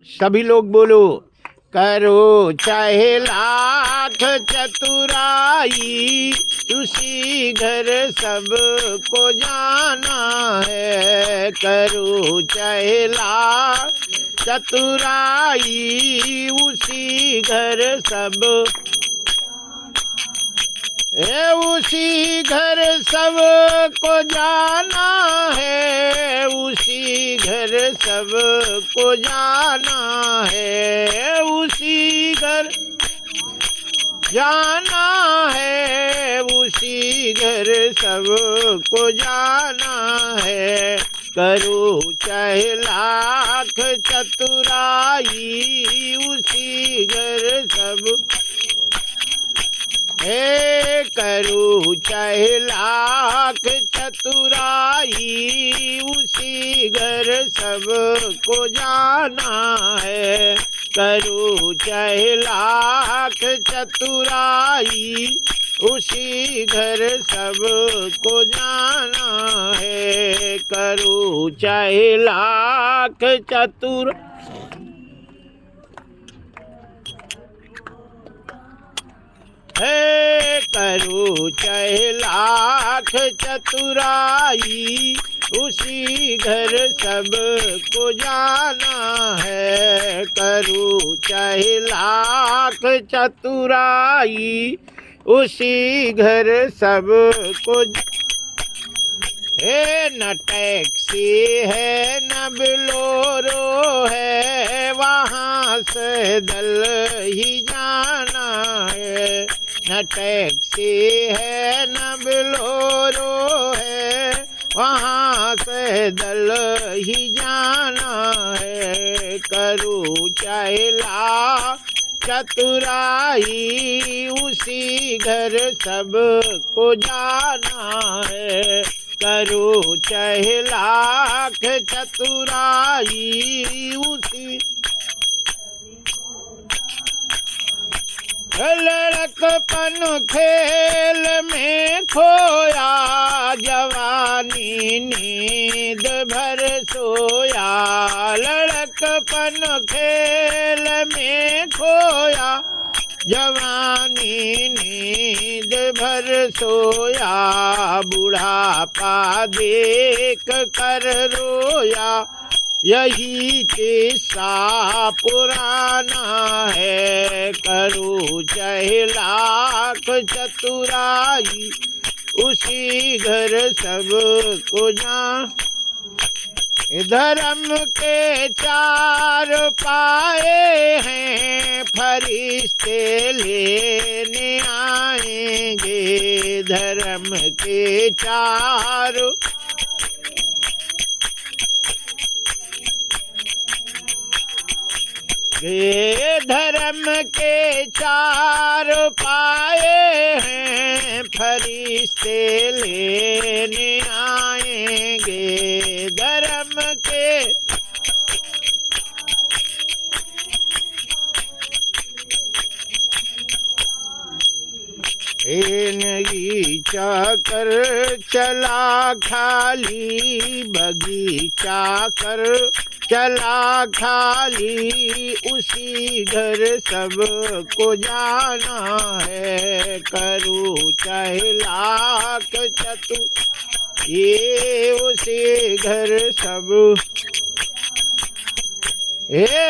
सभी लोग बोलो। करो चाहे लाख चतुराई, उसी घर सबको जाना है। करो चाहे लाख चतुराई, उसी घर सब उसी घर सब को जाना है। उसी घर सब को जाना है। उसी घर जाना है। उसी घर सब को जाना है। करो चाहे लाख चतुराई, उसी घर सब करो चाहे लाख चतुराई, उसी घर सब को जाना है। करो चाहे लाख चतुराई, उसी घर सब को जाना है। करो चाहे लाख चतुर करो चाहे लाख चतुराई, उसी घर सब को जाना है। करो चाहे लाख चतुराई, उसी घर सब को न टैक्सी है न बिलोरो है, वहाँ से दल ही जाना है। न टैक्सी है न बिलोरो है, वहाँ से दल ही जाना है। करो चाहे लाख चतुराई, उसी घर सब को जाना है। करो चाहे लाख चतुराई, उसी लड़कपन खेल में खोया, जवानी नींद भर सोया। लड़कपन खेल में खोया, जवानी नींद भर सोया। बुढ़ापा देख कर रोया, यही किस्सा पुराना है। करो चाहे लाख चतुराई, उसी घर सब को जान। धर्म के चार पाए हैं, फरिश्ते लेने आएंगे। धर्म के चार धर्म के चार पाए हैं, फरिश्ते लेने आएंगे। धर्म के बगीचा कर चला खाली, बगीचा कर चला खाली, उसी घर सब को जाना है। करो चाहे लाख चतु, ये उसी घर सब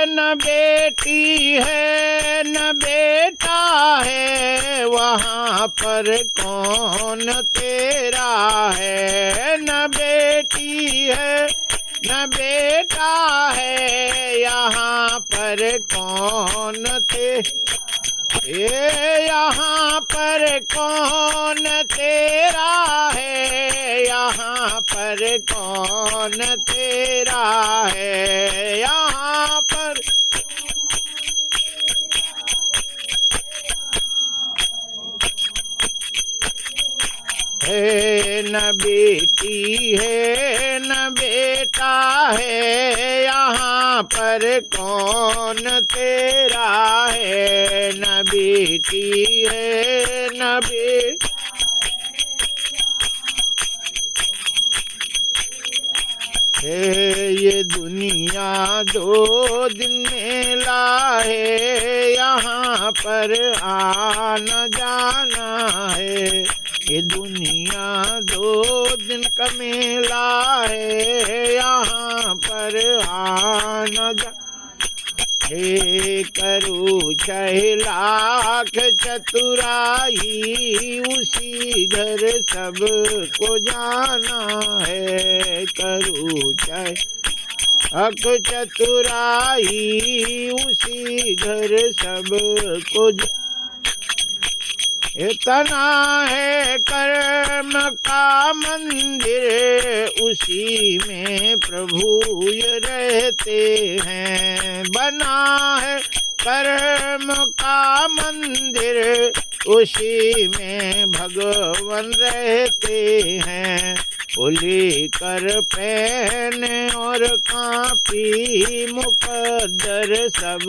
न बेटी है न बेटा है, वहाँ पर कौन तेरा है। न बेटी है न बेटा है, यहाँ पर कौन यहाँ पर कौन तेरा है। यहाँ पर कौन तेरा है। यहाँ पर न बेटी है न बेटा है, यहाँ पर कौन तेरा है। न बेटी है न है ये दुनिया दो दिन मेला है, यहाँ पर आना जाना है। ये दुनिया दो दिन का मेला है, यहाँ पर आना जाना हे। करू 6 लाख चतुराई, उसी घर सबको जाना है। करू 6 लाख चतुराई, उसी घर सबको इतना है कर्म का मंदिर, उसी में प्रभु ये रहते हैं। बना है कर्म का मंदिर, उसी में भगवान रहते हैं। उली कर पेन और कापी, मुकद्दर सब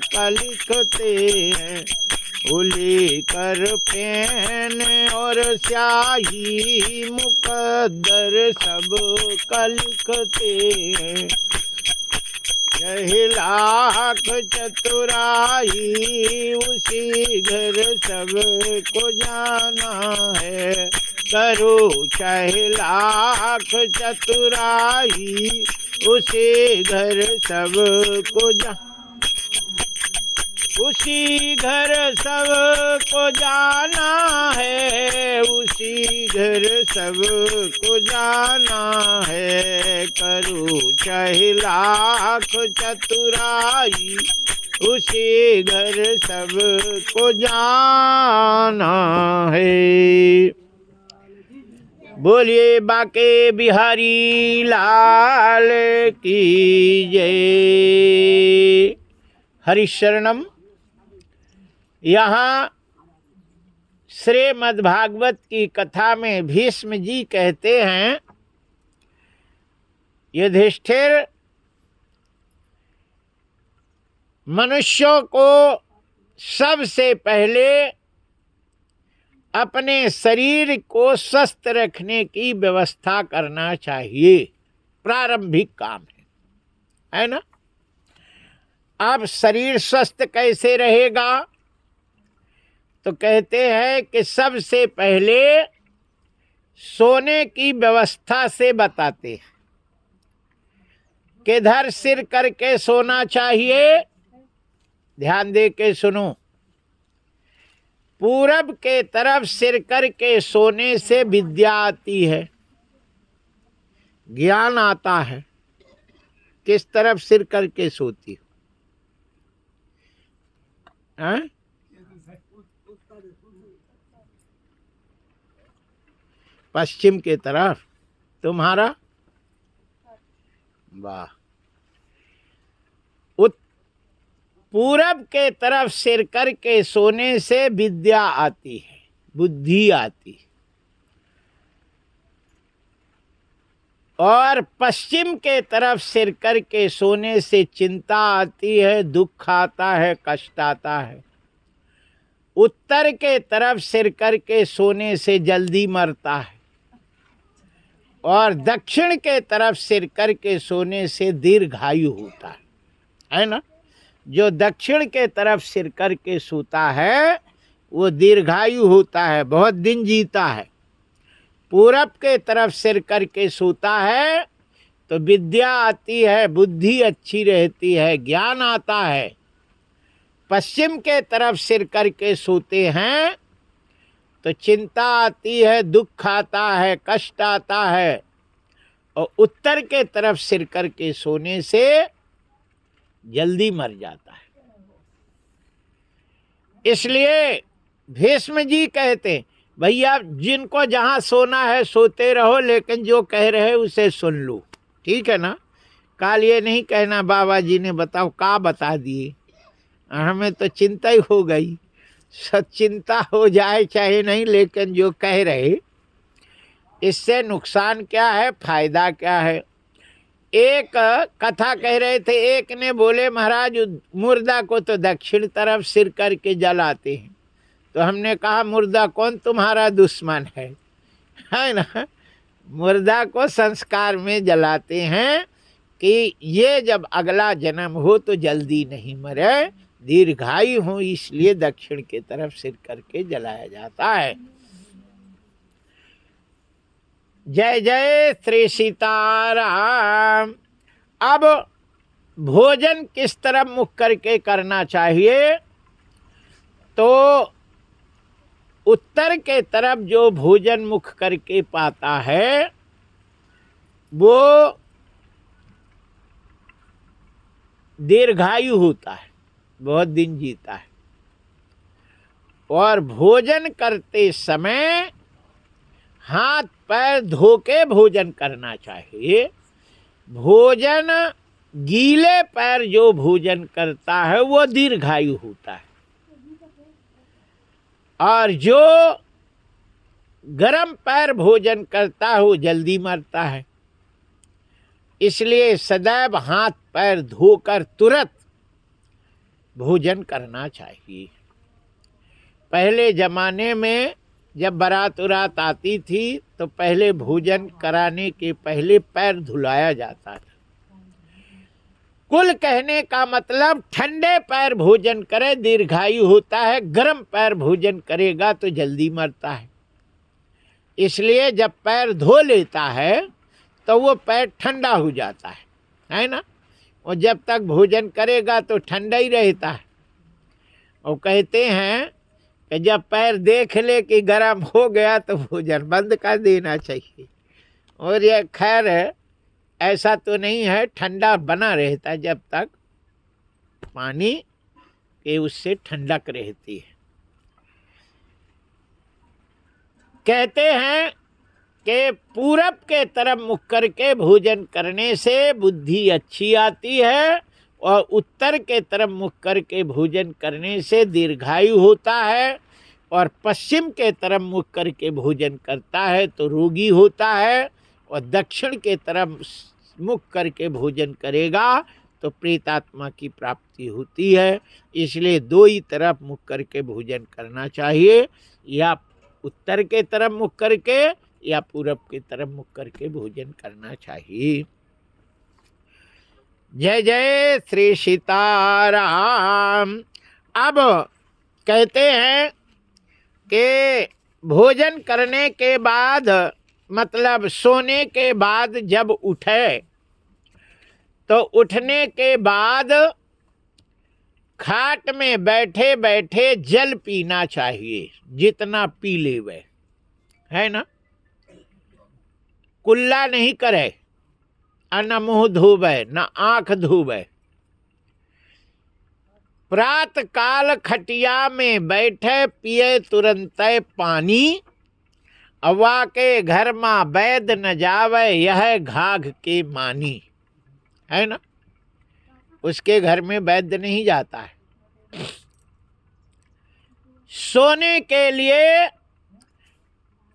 का लिखते हैं। उली कर पेन और स्याही, मुकद्दर सब का लिखते हैं। 6 लाख चतुराई, उसी घर सबको जाना है। करो 6 लाख चतुराई, उसी घर सबको उसी घर सबको जाना है। उसी घर सबको जाना है। करू 6 लाख चतुराई, उसी घर सबको जाना है। बोलिए बाके बिहारी लाल की जय। हरिशरणम। यहाँ श्रीमद्भागवत की कथा में भीष्म जी कहते हैं, युधिष्ठिर, मनुष्यों को सबसे पहले अपने शरीर को स्वस्थ रखने की व्यवस्था करना चाहिए। प्रारंभिक काम है ना। अब शरीर स्वस्थ कैसे रहेगा? तो कहते हैं कि सबसे पहले सोने की व्यवस्था से बताते हैं। किधर सिर करके सोना चाहिए? ध्यान दे के सुनो। पूरब के तरफ सिर करके सोने से विद्या आती है, ज्ञान आता है। किस तरफ सिर करके सोती हो? पश्चिम के तरफ। तुम्हारा? वाह। पूरब के तरफ सिर करके सोने से विद्या आती है, बुद्धि आती है। और पश्चिम के तरफ सिर करके सोने से चिंता आती है, दुख आता है, कष्ट आता है। उत्तर के तरफ सिर करके सोने से जल्दी मरता है। और दक्षिण के तरफ सिर करके सोने से दीर्घायु होता है ना। जो दक्षिण के तरफ सिर करके सोता है वो दीर्घायु होता है, बहुत दिन जीता है। पूरब के तरफ सिर करके सोता है तो विद्या आती है, बुद्धि अच्छी रहती है, ज्ञान आता है। पश्चिम के तरफ सिर करके सोते हैं तो चिंता आती है, दुख आता है, कष्ट आता है। और उत्तर के तरफ सिर करके सोने से जल्दी मर जाता है। इसलिए भीष्म जी कहते, भैया जिनको जहाँ सोना है सोते रहो, लेकिन जो कह रहे उसे सुन लो, ठीक है ना। काल ये नहीं कहना बाबा जी ने बताओ का बता दिए, हमें तो चिंता ही हो गई। सचिंता हो जाए चाहे नहीं, लेकिन जो कह रहे इससे नुकसान क्या है, फायदा क्या है। एक कथा कह रहे थे, एक ने बोले महाराज मुर्दा को तो दक्षिण तरफ सिर करके जलाते हैं। तो हमने कहा मुर्दा कौन तुम्हारा दुश्मन है ना। मुर्दा को संस्कार में जलाते हैं कि ये जब अगला जन्म हो तो जल्दी नहीं मरे, दीर्घायु हो, इसलिए दक्षिण की तरफ सिर करके जलाया जाता है। जय जय श्री सीताराम। अब भोजन किस तरफ मुख करके करना चाहिए? तो उत्तर के तरफ जो भोजन मुख करके पाता है वो दीर्घायु होता है, बहुत दिन जीता है। और भोजन करते समय हाथ पैर धो के भोजन करना चाहिए। भोजन गीले पैर जो भोजन करता है वो दीर्घायु होता है, और जो गरम पैर भोजन करता है वो जल्दी मरता है। इसलिए सदैव हाथ पैर धोकर तुरंत भोजन करना चाहिए। पहले जमाने में जब बारात उरात आती थी तो पहले भोजन कराने के पहले पैर धुलाया जाता था। कुल कहने का मतलब ठंडे पैर भोजन करे दीर्घायु होता है, गर्म पैर भोजन करेगा तो जल्दी मरता है। इसलिए जब पैर धो लेता है तो वो पैर ठंडा हो जाता है ना। और जब तक भोजन करेगा तो ठंडा ही रहता है। और कहते हैं कि जब पैर देख ले कि गर्म हो गया तो भोजन बंद कर देना चाहिए। और ये खैर ऐसा तो नहीं है, ठंडा बना रहता है जब तक पानी के उससे ठंडक रहती है। कहते हैं कि पूरब के तरफ मुख करके भोजन करने से बुद्धि अच्छी आती है, और उत्तर के तरफ मुख करके भोजन करने से दीर्घायु होता है, और पश्चिम के तरफ मुख करके भोजन करता है तो रोगी होता है, और दक्षिण के तरफ मुख करके भोजन करेगा तो प्रेतात्मा की प्राप्ति होती है। इसलिए दो ही तरफ मुख करके भोजन करना चाहिए, या उत्तर के तरफ मुख करके या पूरब की तरफ मुख करके भोजन करना चाहिए। जय जय श्री सीताराम। अब कहते हैं कि भोजन करने के बाद मतलब सोने के बाद जब उठे तो उठने के बाद खाट में बैठे बैठे जल पीना चाहिए, जितना पी लेवे, है ना। कुल्ला नहीं करे, न मुंह धोवे न आंख धोवे। प्रात काल खटिया में बैठे पिए तुरंत पानी, अवा के घर माँ वैद न जावे यह घाघ के मानी, है ना। उसके घर में वैद्य नहीं जाता है। सोने के लिए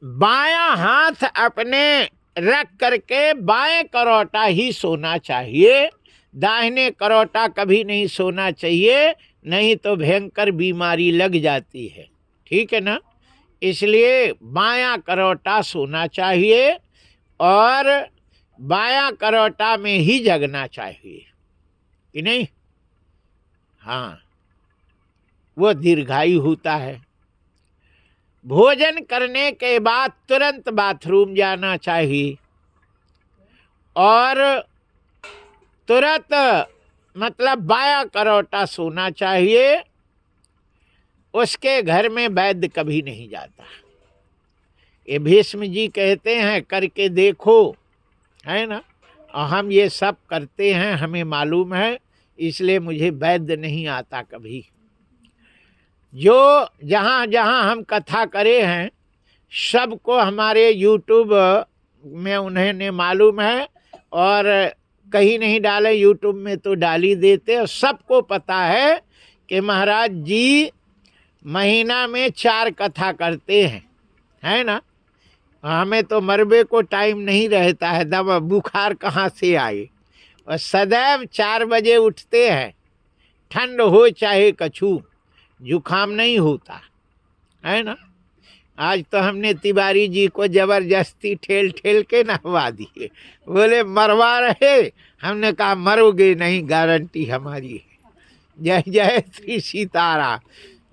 बायां हाथ अपने रख करके बाएं करौटा ही सोना चाहिए, दाहिने करौटा कभी नहीं सोना चाहिए, नहीं तो भयंकर बीमारी लग जाती है, ठीक है ना। इसलिए बायां करौटा सोना चाहिए, और बायां करौटा में ही जगना चाहिए कि नहीं। हाँ, वो दीर्घायु होता है। भोजन करने के बाद तुरंत बाथरूम जाना चाहिए, और तुरंत मतलब बायां करौटा सोना चाहिए। उसके घर में वैद्य कभी नहीं जाता। ये भीष्म जी कहते हैं करके देखो, है ना। और हम ये सब करते हैं, हमें मालूम है, इसलिए मुझे वैद्य नहीं आता कभी। जो जहाँ जहाँ हम कथा करे हैं सबको हमारे यूट्यूब में उन्हें मालूम है, और कहीं नहीं डाले यूट्यूब में तो डाल ही देते। और सबको पता है कि महाराज जी महीना में 4 कथा करते हैं, है ना। हमें तो मरबे को टाइम नहीं रहता है, दवा बुखार कहाँ से आए। और सदैव 4 बजे उठते हैं, ठंड हो चाहे कछू, जुखाम नहीं होता, है ना। आज तो हमने तिवारी जी को जबरदस्ती ठेल ठेल के नहवा दिए। बोले मरवा रहे, हमने कहा मरोगे नहीं, गारंटी हमारी है। जय जय श्री सीताराम।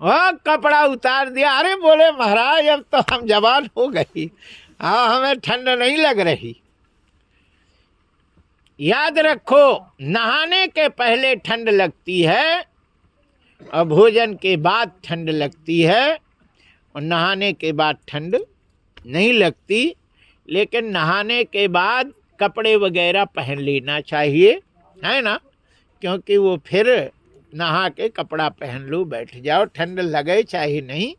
और कपड़ा उतार दिया। अरे बोले महाराज अब तो हम जवान हो गई, हाँ हमें ठंड नहीं लग रही। याद रखो, नहाने के पहले ठंड लगती है और भोजन के बाद ठंड लगती है, और नहाने के बाद ठंड नहीं लगती। लेकिन नहाने के बाद कपड़े वगैरह पहन लेना चाहिए, है ना, क्योंकि वो फिर नहा के कपड़ा पहन लो, बैठ जाओ, ठंड लगे चाहे नहीं,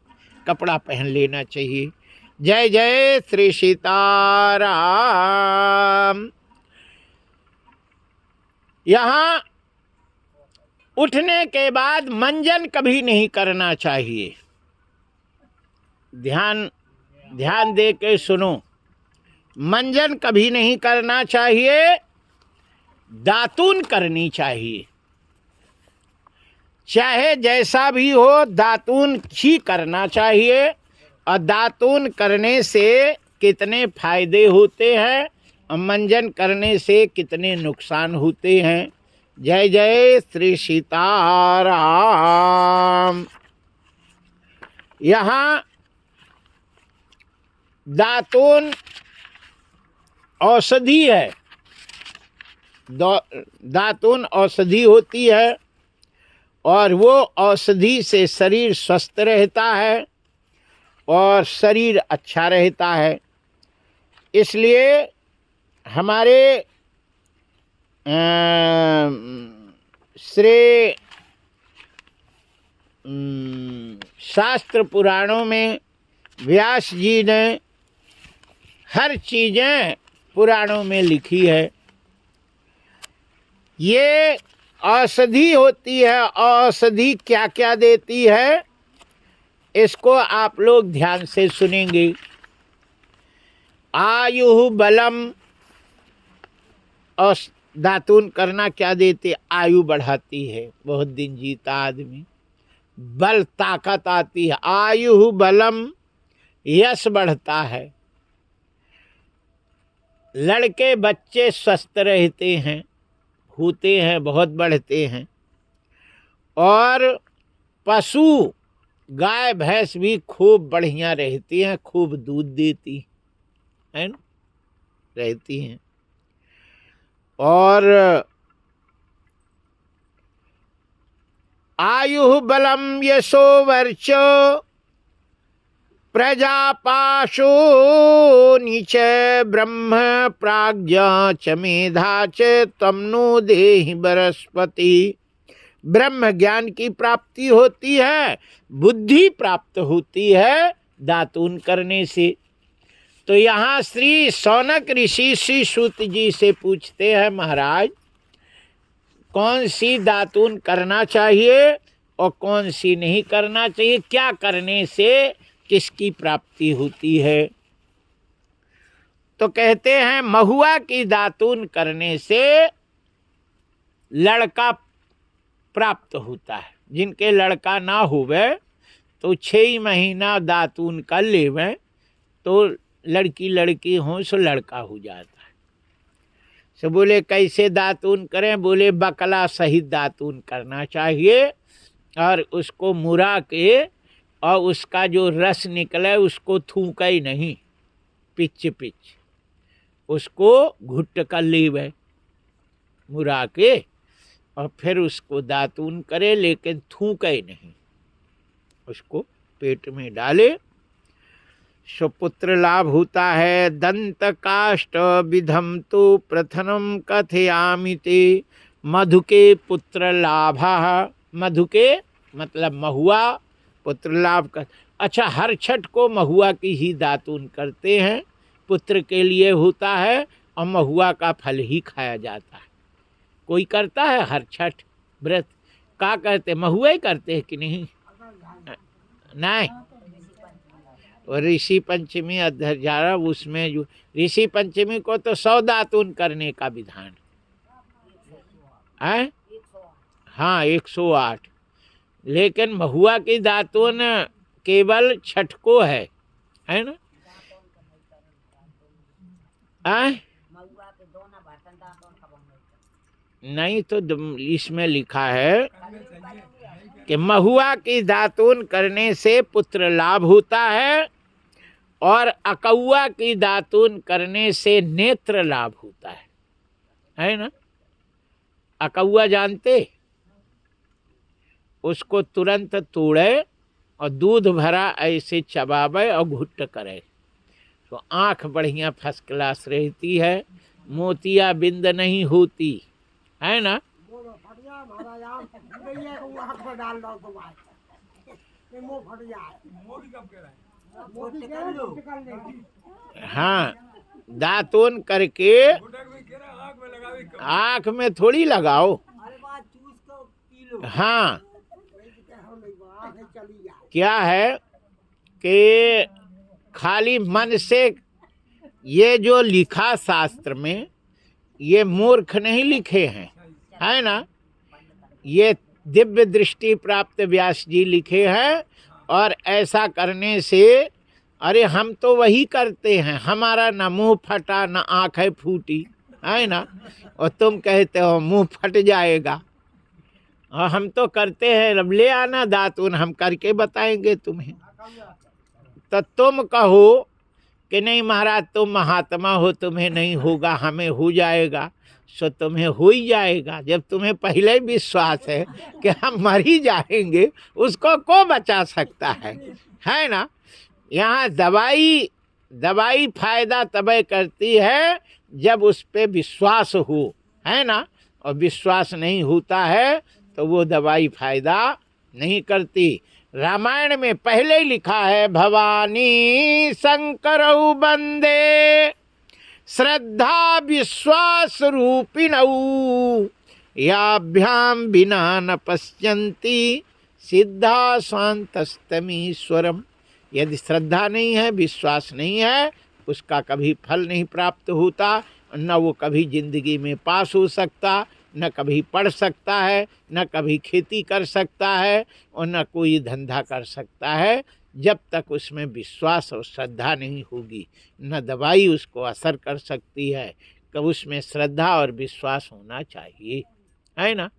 कपड़ा पहन लेना चाहिए। जय जय श्री सीताराम। यहाँ उठने के बाद मंजन कभी नहीं करना चाहिए। ध्यान दे के सुनो, मंजन कभी नहीं करना चाहिए, दातून करनी चाहिए। चाहे जैसा भी हो, दातून ही करना चाहिए। और दातून करने से कितने फायदे होते हैं और मंजन करने से कितने नुकसान होते हैं। जय जय श्री सीताराम। यहाँ दातून औषधि है, दातून औषधि होती है, और वो औषधि से शरीर स्वस्थ रहता है और शरीर अच्छा रहता है। इसलिए हमारे श्रेय शास्त्र पुराणों में व्यास जी ने हर चीज़ें पुराणों में लिखी है। ये औषधि होती है, औषधि क्या क्या देती है इसको आप लोग ध्यान से सुनेंगे। आयु बलम, और दातून करना क्या देती, आयु बढ़ाती है, बहुत दिन जीता आदमी, बल ताकत आती है। आयु बलम, यश बढ़ता है, लड़के बच्चे स्वस्थ रहते हैं, होते हैं, बहुत बढ़ते हैं। और पशु गाय भैंस भी खूब बढ़िया रहती हैं, खूब दूध देती है ना, रहती हैं। और आयु बलम यशो वर्चो प्रजापाशो नीच ब्रह्म प्राज्ञा च मेधा च तमनो देहि बृहस्पति। ब्रह्म ज्ञान की प्राप्ति होती है, बुद्धि प्राप्त होती है दातून करने से। तो यहाँ श्री शौनक ऋषि श्री सूत जी से पूछते हैं, महाराज कौन सी दातून करना चाहिए और कौन सी नहीं करना चाहिए, क्या करने से किसकी प्राप्ति होती है। तो कहते हैं महुआ की दातून करने से लड़का प्राप्त होता है। जिनके लड़का ना होवे तो 6 महीना दातून कर लेवे तो लड़की हों सो लड़का हो जाता है। सो बोले कैसे दातून करें, बोले बकला सहित दातून करना चाहिए, और उसको मुरा के और उसका जो रस निकले उसको थूका ही नहीं, पिच उसको घुट कर लेवे मुरा के, और फिर उसको दातून करे, लेकिन थूके नहीं, उसको पेट में डाले, सुपुत्र लाभ होता है। दंत काष्ठ विधम तो प्रथम कथयामि ते मधुके पुत्र लाभा। मधुके मतलब महुआ, पुत्र लाभ का। अच्छा, हर छठ को महुआ की ही दातून करते हैं, पुत्र के लिए होता है और महुआ का फल ही खाया जाता है। कोई करता है हर छठ व्रत का करते, महुआ ही करते हैं कि नहीं? नहीं, और ऋषि पंचमी अध्यारा उसमें जो ऋषि पंचमी को तो 100 दातून करने का विधान है, हाँ 108। लेकिन महुआ की दातून केवल छठ को है, है ना। आए? नहीं तो इसमें लिखा है कि महुआ की दातून करने से पुत्र लाभ होता है और अकौआ की दातून करने से नेत्र लाभ होता है ना। अकौआ जानते? उसको तुरंत तोड़े और दूध भरा ऐसे चबावे और घुट्ट करे तो आंख बढ़िया फर्स्ट क्लास रहती है, मोतिया बिंद नहीं होती, है ना। हाँ, दातून करके आंख में थोड़ी लगाओ। हाँ, क्या है कि खाली मन से ये जो लिखा शास्त्र में, ये मूर्ख नहीं लिखे हैं, है ना। ये दिव्य दृष्टि प्राप्त व्यास जी लिखे हैं। और ऐसा करने से, अरे हम तो वही करते हैं, हमारा न मुंह फटा न आंखें फूटी, है ना। और तुम कहते हो मुंह फट जाएगा। और हम तो करते हैं, अब ले आना दातून, हम करके बताएंगे तुम्हें। तो तुम कहो कि नहीं महाराज तुम महात्मा हो, तुम्हें नहीं होगा, हमें हो जाएगा। सो तुम्हें हो ही जाएगा। जब तुम्हें पहले ही विश्वास है कि हम मर ही जाएंगे, उसको कौन बचा सकता है ना। यहाँ दवाई फायदा तबै करती है जब उस पे विश्वास हो, है ना। और विश्वास नहीं होता है तो वो दवाई फायदा नहीं करती। रामायण में पहले ही लिखा है, भवानी शंकरौ बंदे श्रद्धा विश्वास रूपिणौ याभ्याम बिना न पश्यन्ति सिद्धा शांतस्तमीश्वरम। यदि श्रद्धा नहीं है, विश्वास नहीं है, उसका कभी फल नहीं प्राप्त होता, न वो कभी जिंदगी में पास हो सकता, न कभी पढ़ सकता है, न कभी खेती कर सकता है, और न कोई धंधा कर सकता है, जब तक उसमें विश्वास और श्रद्धा नहीं होगी। न दवाई उसको असर कर सकती है, कब उसमें श्रद्धा और विश्वास होना चाहिए, है ना।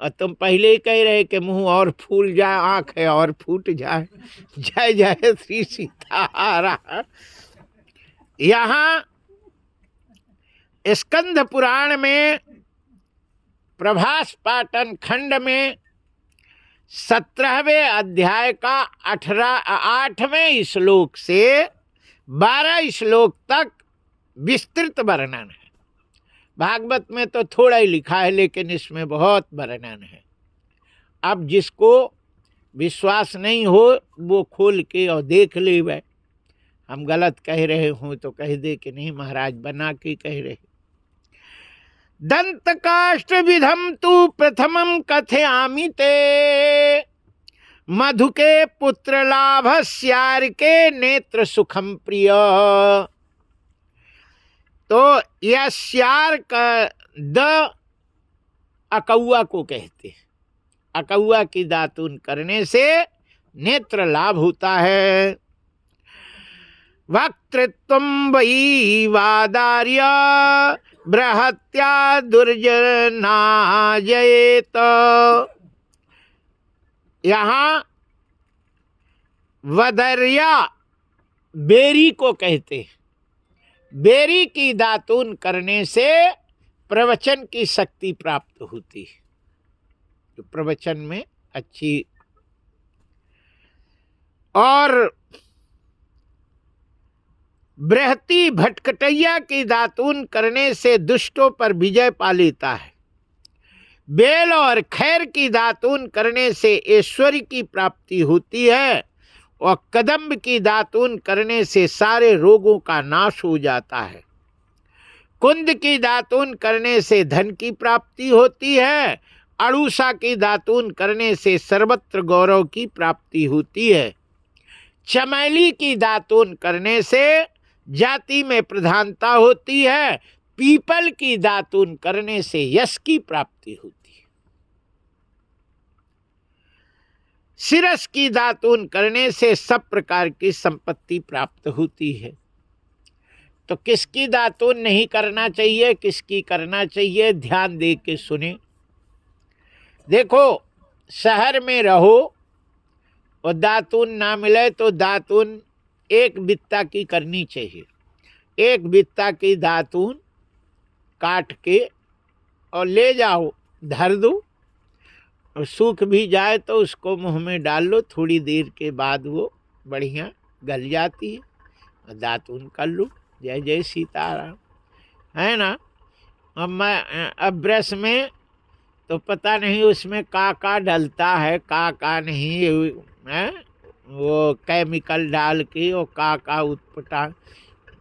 और तुम पहले ही कह रहे कि मुंह और फूल जाए, आंखें और फूट जाए। जय जय श्री सीताराम। यहाँ स्कंद पुराण में प्रभास पाटन खंड में 17वें अध्याय का 8वें श्लोक से 12 श्लोक तक विस्तृत वर्णन है। भागवत में तो थोड़ा ही लिखा है, लेकिन इसमें बहुत वर्णन है। अब जिसको विश्वास नहीं हो वो खोल के और देख ले। वह हम गलत कह रहे हों तो कह दे कि नहीं महाराज बना के कह रहे। दंत काष्ठ विधम तु प्रथमम कथयामि ते मधु के पुत्र लाभ श्यार के नेत्र सुखम प्रिय। तो यह श्यार का द अकौआ को कहते हैं। अकौआ की दातून करने से नेत्र लाभ होता है। वक्तृत्वं वै वादार्य बृहत्या दुर्जनाजयेत। यहाँ वदर्या बेरी को कहते हैं। बेरी की दातून करने से प्रवचन की शक्ति प्राप्त होती है, तो प्रवचन में अच्छी। और बृहती भटकटैया की दातून करने से दुष्टों पर विजय पा लेता है। बेल और खैर की दातून करने से ऐश्वर्य की प्राप्ति होती है। और कदम्ब की दातून करने से सारे रोगों का नाश हो जाता है। कुंद की दातून करने से धन की प्राप्ति होती है। अड़ूसा की दातून करने से सर्वत्र गौरव की प्राप्ति होती है। चमेली की दातून करने से जाति में प्रधानता होती है। पीपल की दातून करने से यश की प्राप्ति होती है। शिरस की दातून करने से सब प्रकार की संपत्ति प्राप्त होती है। तो किसकी दातून नहीं करना चाहिए, किसकी करना चाहिए, ध्यान दे के सुने। देखो, शहर में रहो और दातून ना मिले तो दातून एक बित्ता की करनी चाहिए। एक बित्ता की दातून काट के और ले जाओ, धर दो, और सूख भी जाए तो उसको मुंह में डाल लो। थोड़ी देर के बाद वो बढ़िया गल जाती है और दातून कर लो। जय जय सीताराम, है ना। अब ब्रश में तो पता नहीं उसमें का डलता है, का नहीं है। वो केमिकल डाल के वो का उत्पटा,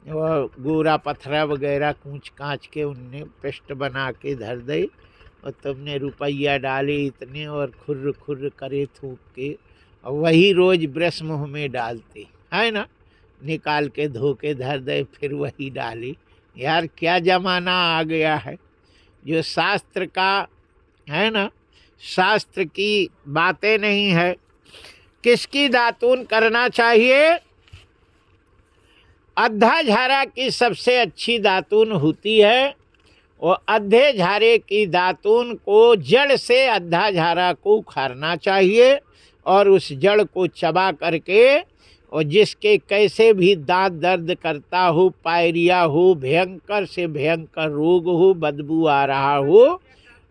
वो गोरा पत्थरा वगैरह कूच कांच के उनने पेस्ट बना के धर दे, और तुमने रुपया डाले इतने और खुर्र खुर्र करे थूक के, और वही रोज ब्रश मुँह में डालते, है ना। निकाल के धो के धर दे, फिर वही डाले। यार क्या जमाना आ गया है। जो शास्त्र का है ना, शास्त्र की बातें नहीं है। किसकी दातून करना चाहिए? अद्धा झारा की सबसे अच्छी दातून होती है। और अद्धे झारे की दातून को जड़ से अद्धा झारा को उखाड़ना चाहिए और उस जड़ को चबा करके, और जिसके कैसे भी दांत दर्द करता हो, पायरिया हो, भयंकर से भयंकर रोग हो, बदबू आ रहा हो,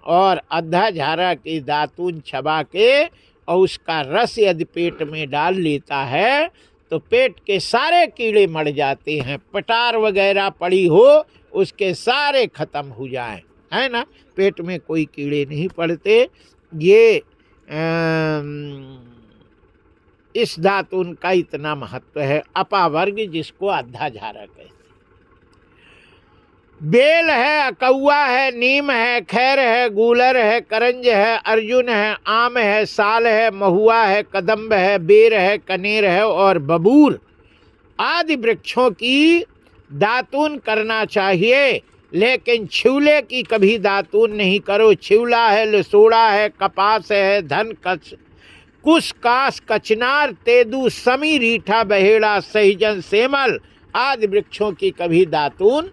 और अद्धा झारा की दातून चबा के और उसका रस यदि पेट में डाल लेता है तो पेट के सारे कीड़े मर जाते हैं। पटार वगैरह पड़ी हो उसके सारे खत्म हो जाए, है ना। पेट में कोई कीड़े नहीं पड़ते। ये इस दातून का इतना महत्व है। अपावर्ग जिसको अद्धा झारा कहते। बेल है, अकौआ है, नीम है, खैर है, गूलर है, करंज है, अर्जुन है, आम है, साल है, महुआ है, कदम्ब है, बेर है, कनेर है और बबूर आदि वृक्षों की दातून करना चाहिए। लेकिन छिवले की कभी दातून नहीं करो। छिवला है, लसोड़ा है, कपास है, धन कच, कुश, कास, कचनार, तेदू, समी, रीठा, बहेड़ा, सहीजन, सेमल आदि वृक्षों की कभी दातून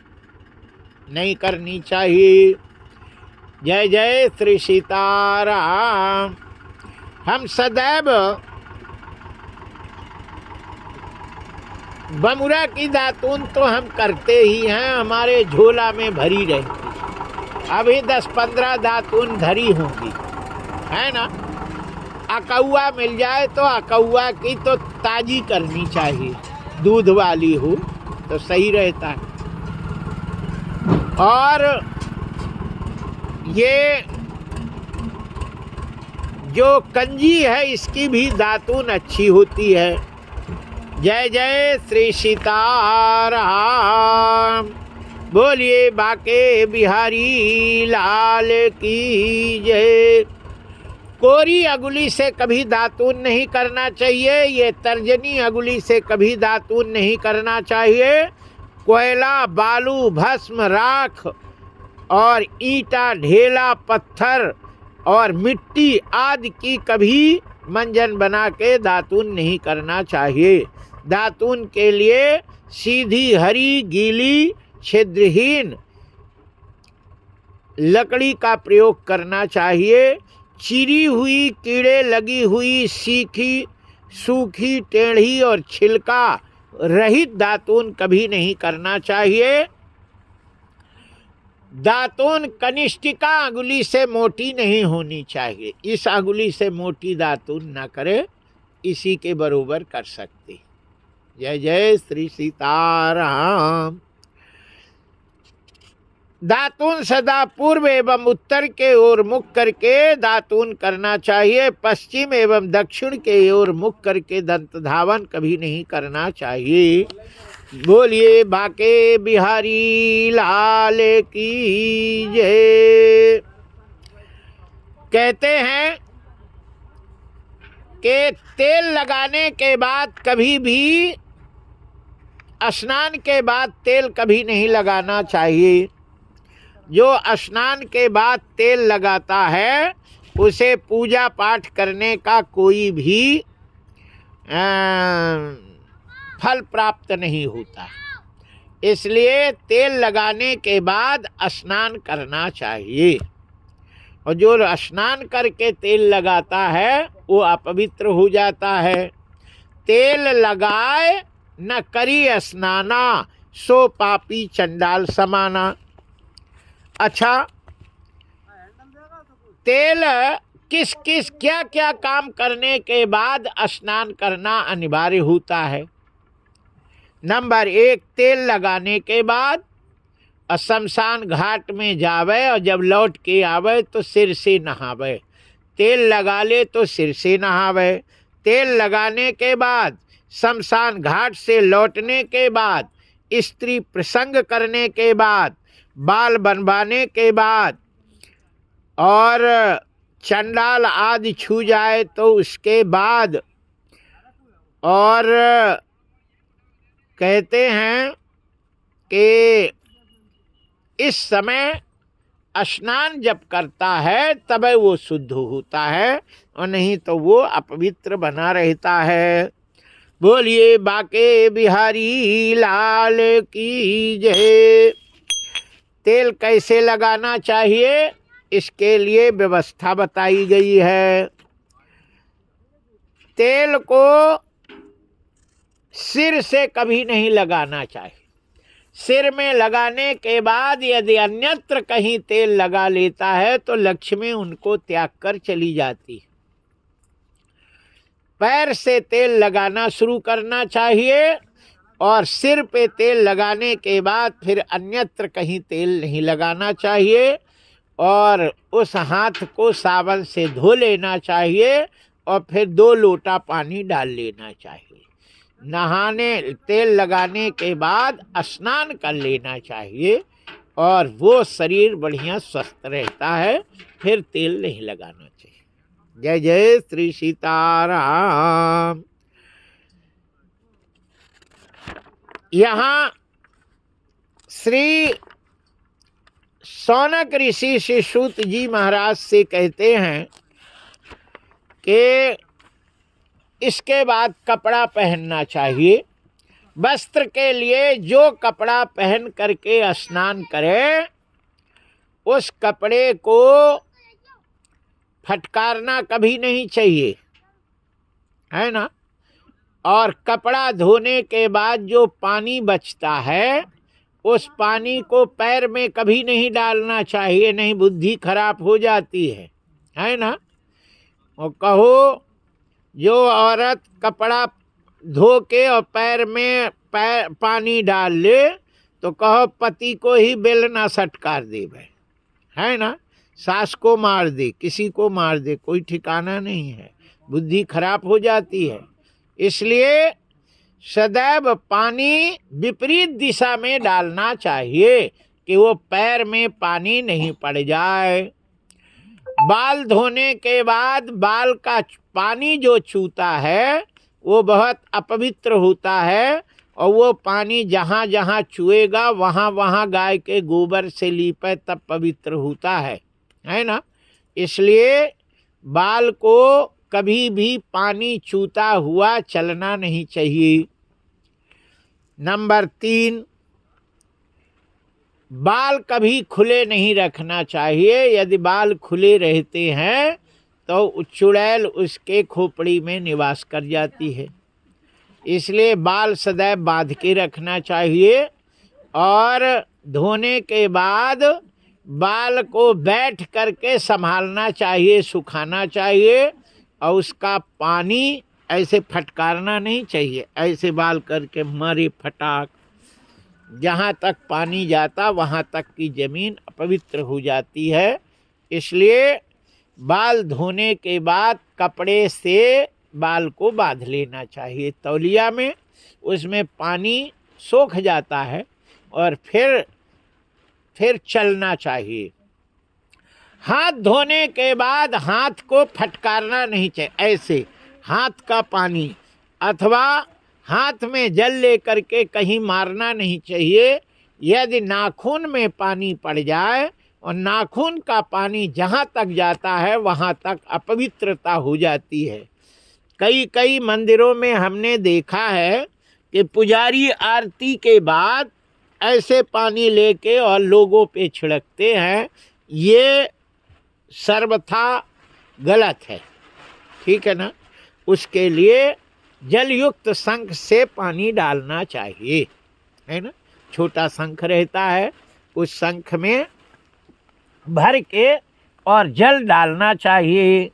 नहीं करनी चाहिए। जय जय श्री सीताराम। हम सदैव बमुरा की दातून तो हम करते ही हैं, हमारे झोला में भरी रहती। अभी 10-15 दातून धरी होंगी, है ना। अकौआ मिल जाए तो अकौआ की तो ताजी करनी चाहिए, दूध वाली हो तो सही रहता है। और ये जो कंजी है इसकी भी दातून अच्छी होती है। जय जय श्री सीताराम। बोलिए बाके बिहारी लाल की जय। कोरी अंगुली से कभी दातून नहीं करना चाहिए। ये तर्जनी अंगुली से कभी दातून नहीं करना चाहिए। कोयला, बालू, भस्म, राख और ईंटा, ढेला, पत्थर और मिट्टी आदि की कभी मंजन बना के दातून नहीं करना चाहिए। दातून के लिए सीधी, हरी, गीली, छिद्रहीन लकड़ी का प्रयोग करना चाहिए। चिरी हुई, कीड़े लगी हुई, सीखी, सूखी, टेढ़ी और छिलका रहित दातून कभी नहीं करना चाहिए। दातून कनिष्ठिका अंगुली से मोटी नहीं होनी चाहिए। इस अंगुली से मोटी दातून न करे, इसी के बरोबर कर सकते। जय जय श्री सीताराम। दातून सदा पूर्व एवं उत्तर के ओर मुख करके दातून करना चाहिए। पश्चिम एवं दक्षिण के ओर मुख करके दंत धावन कभी नहीं करना चाहिए। बोलिए बाके बिहारी लाल की जय। कहते हैं कि तेल लगाने के बाद कभी भी, स्नान के बाद तेल कभी नहीं लगाना चाहिए। जो स्नान के बाद तेल लगाता है उसे पूजा पाठ करने का कोई भी फल प्राप्त नहीं होता। इसलिए तेल लगाने के बाद स्नान करना चाहिए, और जो स्नान करके तेल लगाता है वो अपवित्र हो जाता है। तेल लगाए न करी स्नाना, सो पापी चंडाल समाना। अच्छा, तेल किस किस क्या क्या काम करने के बाद स्नान करना अनिवार्य होता है? नंबर 1, तेल लगाने के बाद शमशान घाट में जावे और जब लौट के आवे तो सिर से नहावे। तेल लगा ले तो सिर से नहावे। तेल लगाने के बाद शमशान घाट से लौटने के बाद स्त्री प्रसंग करने के बाद बाल बनवाने के बाद और चंडाल आदि छू जाए तो उसके बाद, और कहते हैं कि इस समय स्नान जब करता है तब वो शुद्ध होता है, और नहीं तो वो अपवित्र बना रहता है। बोलिए बाके बिहारी लाल की जय। तेल कैसे लगाना चाहिए, इसके लिए व्यवस्था बताई गई है। तेल को सिर से कभी नहीं लगाना चाहिए। सिर में लगाने के बाद यदि अन्यत्र कहीं तेल लगा लेता है तो लक्ष्मी उनको त्याग कर चली जाती है। पैर से तेल लगाना शुरू करना चाहिए, और सिर पे तेल लगाने के बाद फिर अन्यत्र कहीं तेल नहीं लगाना चाहिए, और उस हाथ को साबुन से धो लेना चाहिए, और फिर 2 लोटा पानी डाल लेना चाहिए। नहाने तेल लगाने के बाद स्नान कर लेना चाहिए, और वो शरीर बढ़िया स्वस्थ रहता है। फिर तेल नहीं लगाना चाहिए। जय जय श्री सीताराम। यहाँ श्री सौनक ऋषि श्री सूत जी महाराज से कहते हैं कि इसके बाद कपड़ा पहनना चाहिए। वस्त्र के लिए जो कपड़ा पहन करके स्नान करे उस कपड़े को फटकारना कभी नहीं चाहिए, है ना। और कपड़ा धोने के बाद जो पानी बचता है उस पानी को पैर में कभी नहीं डालना चाहिए, नहीं बुद्धि खराब हो जाती है ना। और कहो जो औरत कपड़ा धो के और पैर में पानी डाल ले तो कहो पति को ही बेलना सटकार देवे, है ना। सास को मार दे, किसी को मार दे, कोई ठिकाना नहीं है, बुद्धि खराब हो जाती है। इसलिए सदैव पानी विपरीत दिशा में डालना चाहिए कि वो पैर में पानी नहीं पड़ जाए। बाल धोने के बाद बाल का पानी जो छूता है वो बहुत अपवित्र होता है, और वो पानी जहाँ जहाँ छुएगा वहाँ वहाँ गाय के गोबर से लीपे तब पवित्र होता है ना। इसलिए बाल को कभी भी पानी छूता हुआ चलना नहीं चाहिए। नंबर 3, बाल कभी खुले नहीं रखना चाहिए। यदि बाल खुले रहते हैं तो चुड़ैल उसके खोपड़ी में निवास कर जाती है। इसलिए बाल सदैव बांध के रखना चाहिए, और धोने के बाद बाल को बैठ करके संभालना चाहिए, सुखाना चाहिए, और उसका पानी ऐसे फटकारना नहीं चाहिए। ऐसे बाल करके मारे फटाक, जहाँ तक पानी जाता वहाँ तक की ज़मीन अपवित्र हो जाती है। इसलिए बाल धोने के बाद कपड़े से बाल को बांध लेना चाहिए तौलिया में, उसमें पानी सोख जाता है, और फिर चलना चाहिए। हाथ धोने के बाद हाथ को फटकारना नहीं चाहिए। ऐसे हाथ का पानी अथवा हाथ में जल लेकर के कहीं मारना नहीं चाहिए। यदि नाखून में पानी पड़ जाए और नाखून का पानी जहाँ तक जाता है वहाँ तक अपवित्रता हो जाती है। कई कई मंदिरों में हमने देखा है कि पुजारी आरती के बाद ऐसे पानी लेके और लोगों पे छिड़कते हैं। ये सर्वथा गलत है, ठीक है ना। उसके लिए जलयुक्त शंख से पानी डालना चाहिए, है ना। छोटा शंख रहता है, उस शंख में भर के और जल डालना चाहिए।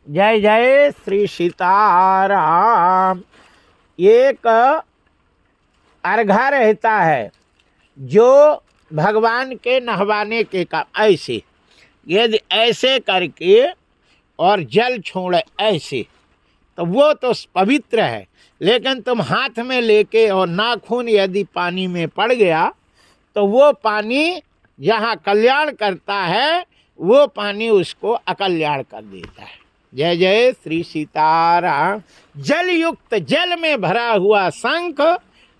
जय जय श्री सीताराम। एक अर्घा रहता है जो भगवान के नहवाने के काम, ऐसे यदि ऐसे करके और जल छोड़े ऐसे, तो वो तो पवित्र है। लेकिन तुम हाथ में लेके और नाखून यदि पानी में पड़ गया तो वो पानी जहाँ कल्याण करता है वो पानी उसको अकल्याण कर देता है। जय जय श्री सीताराम। जल युक्त, जल में भरा हुआ शंख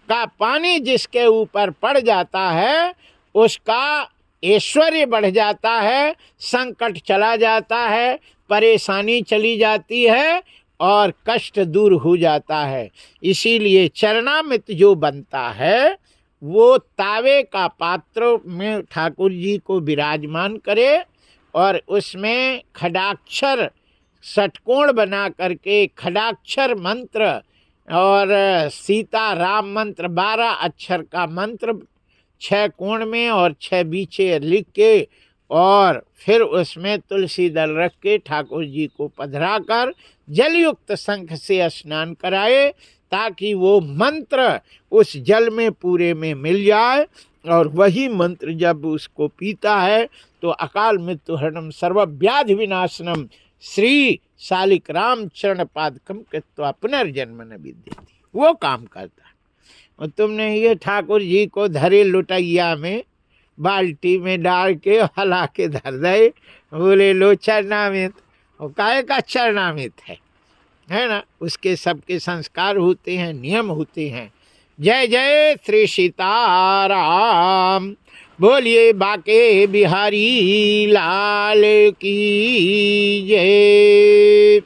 का पानी जिसके ऊपर पड़ जाता है उसका ऐश्वर्य बढ़ जाता है, संकट चला जाता है, परेशानी चली जाती है और कष्ट दूर हो जाता है। इसीलिए चरणामृत जो बनता है वो तावे का पात्र में ठाकुर जी को विराजमान करे और उसमें खडाक्षर षटकोण बना करके खडाक्षर मंत्र और सीता राम मंत्र 12 अक्षर का मंत्र 6 कोण में और 6 बीचे लिख के और फिर उसमें तुलसी दल रख के ठाकुर जी को पधरा कर जलयुक्त शंख से स्नान कराए, ताकि वो मंत्र उस जल में पूरे में मिल जाए। और वही मंत्र जब उसको पीता है तो अकाल मृत्यु हरणम सर्व व्याधि विनाशनम श्री शालिक राम चरण पादकम कृत्वा पुनर्जन्म न विद्यति, वो काम करता है। और तुमने ये ठाकुर जी को धरे लुटैया में बाल्टी में डाल के हला के धर दे, बोले लो चरणामृत। और काहे का चरणामृत है ना। उसके सबके संस्कार होते हैं, नियम होते हैं। जय जय श्री सीताराम। बोलिए बाके बिहारी लाल की जय।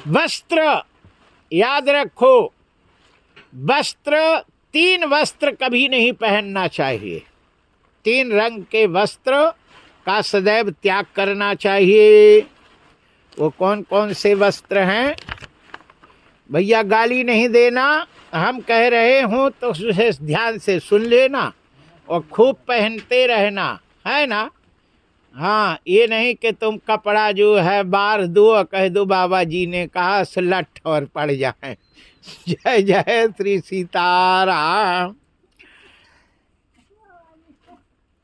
वस्त्र याद रखो, वस्त्र 3 वस्त्र कभी नहीं पहनना चाहिए। 3 रंग के वस्त्र का सदैव त्याग करना चाहिए। वो कौन कौन से वस्त्र हैं भैया? गाली नहीं देना, हम कह रहे हों तो उसे ध्यान से सुन लेना और खूब पहनते रहना, है ना। हाँ, ये नहीं कि तुम कपड़ा जो है बार दो और कह दो बाबा जी ने कहा लठ और पड़ जाए। जय जय श्री सीताराम।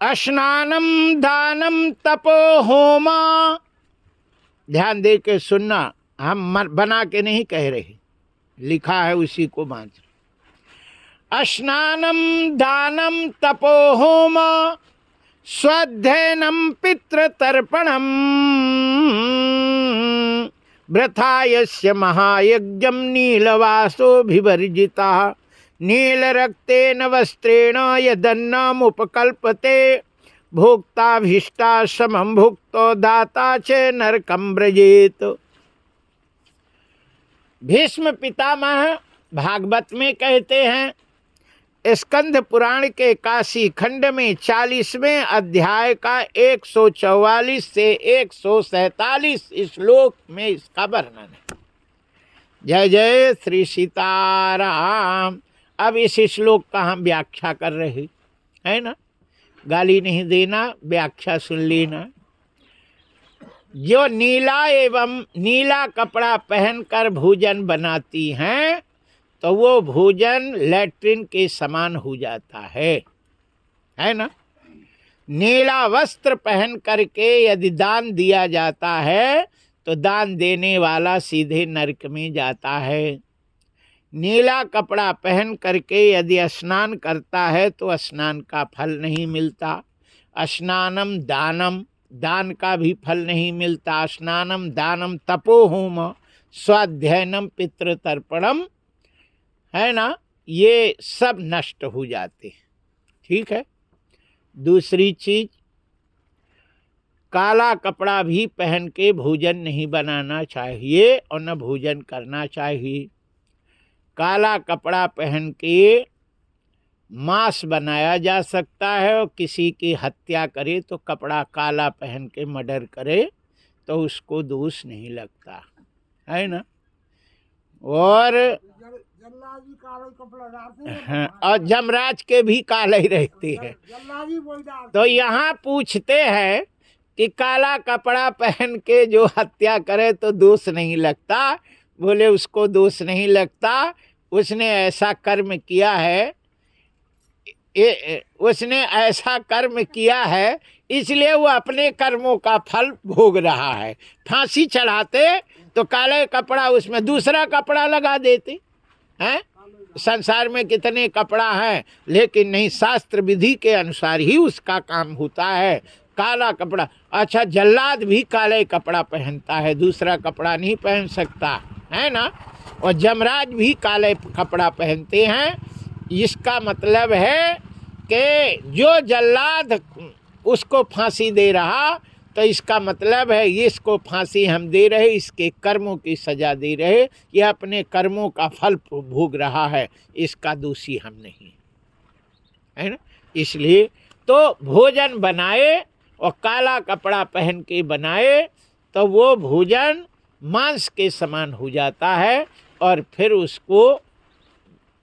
स्नानम दानम तपो होमा, ध्यान दे के सुनना, हम बना के नहीं कह रहे, लिखा है उसी को मान। स्नानम दानम तपो होम स्वाध्ययनम पितृतर्पणम व्रथायस्य महायज्ञम नीलवासोभिवर्जिता नीलरक्तेन वस्त्रेण यदन्नमुपकल्पते भोक्ताभीष्टा समं भुक्तो दाता च नरकं व्रजेत। भीष्म पितामह भागवत में कहते हैं, स्कंद पुराण के काशी खंड में 40वें अध्याय का 144 से 147 श्लोक में इसका वर्णन है। जय जय श्री सीताराम। अब इस श्लोक का हम व्याख्या कर रहे है ना, गाली नहीं देना, व्याख्या सुन लेना। जो नीला एवं नीला कपड़ा पहनकर भोजन बनाती हैं तो वो भोजन लैट्रिन के समान हो जाता है ना। नीला वस्त्र पहन करके यदि दान दिया जाता है तो दान देने वाला सीधे नरक में जाता है। नीला कपड़ा पहन करके यदि स्नान करता है तो स्नान का फल नहीं मिलता। स्नानम दानम, दान का भी फल नहीं मिलता। स्नानम दानम तपोहोम स्वाध्ययनम पितृतर्पणम, है ना, ये सब नष्ट हो जाते हैं। ठीक है। दूसरी चीज, काला कपड़ा भी पहन के भोजन नहीं बनाना चाहिए और न भोजन करना चाहिए। काला कपड़ा पहन के मांस बनाया जा सकता है और किसी की हत्या करे तो कपड़ा काला पहन के मर्डर करे तो उसको दोष नहीं लगता है ना। और और जमराज के भी काले ही रहते हैं। तो यहाँ पूछते हैं कि काला कपड़ा पहन के जो हत्या करे तो दोष नहीं लगता। बोले उसको दोष नहीं लगता, उसने ऐसा कर्म किया है, उसने ऐसा कर्म किया है इसलिए वो अपने कर्मों का फल भोग रहा है। फांसी चढ़ाते तो काले कपड़ा उसमें दूसरा कपड़ा लगा देते हैं। संसार में कितने कपड़ा हैं, लेकिन नहीं, शास्त्र विधि के अनुसार ही उसका काम होता है। काला कपड़ा, अच्छा जल्लाद भी काले कपड़ा पहनता है, दूसरा कपड़ा नहीं पहन सकता है ना। और जमराज भी काले कपड़ा पहनते हैं। इसका मतलब है कि जो जल्लाद उसको फांसी दे रहा तो इसका मतलब है इसको फांसी हम दे रहे, इसके कर्मों की सजा दे रहे, ये अपने कर्मों का फल भोग रहा है, इसका दोषी हम नहीं है ना। इसलिए तो भोजन बनाए और काला कपड़ा पहन के बनाए तो वो भोजन मांस के समान हो जाता है और फिर उसको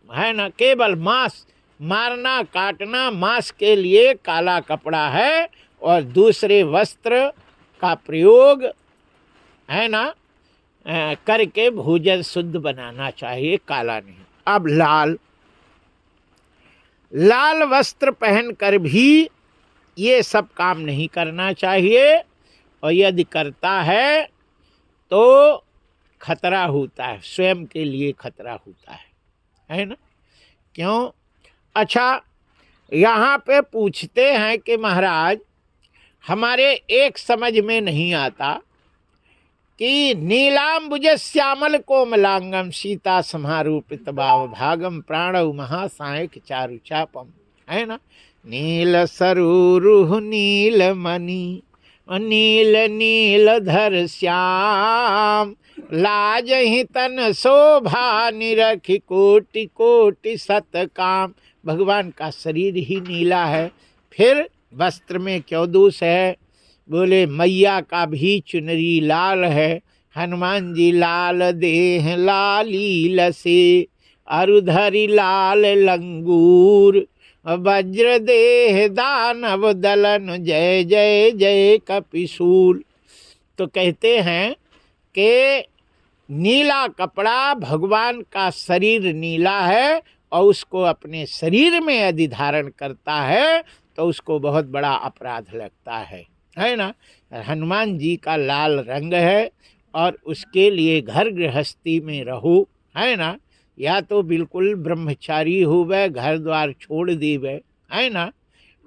है ना केवल मांस मारना काटना मांस के लिए काला कपड़ा है और दूसरे वस्त्र का प्रयोग है ना करके भोजन शुद्ध बनाना चाहिए, काला नहीं। अब लाल वस्त्र पहनकर भी ये सब काम नहीं करना चाहिए और यदि करता है तो खतरा होता है, स्वयं के लिए खतरा होता है ना। क्यों? अच्छा यहाँ पे पूछते हैं कि महाराज हमारे एक समझ में नहीं आता कि नीलाम्बुज श्यामल कोमलांगम सीता समारूपित भाव भागम प्राणव महासायक चारु चापम है ना। नील सरूरुह नील मणि नील नील धर श्याम लाज ही तन शोभा निरखि कोटि कोटि सत काम। भगवान का शरीर ही नीला है, फिर वस्त्र में क्यों दोष है? बोले मैया का भी चुनरी लाल है, हनुमान जी लाल देह लाली लसे अरुधरी लाल लंगूर वज्र देह दानव दलन जय जय जय कपिशूल। तो कहते हैं कि नीला कपड़ा भगवान का शरीर नीला है और उसको अपने शरीर में यदि धारण करता है तो उसको बहुत बड़ा अपराध लगता है ना। हनुमान जी का लाल रंग है और उसके लिए घर गृहस्थी में रहो है ना, या तो बिल्कुल ब्रह्मचारी हो गए, घर द्वार छोड़ दीवे है ना,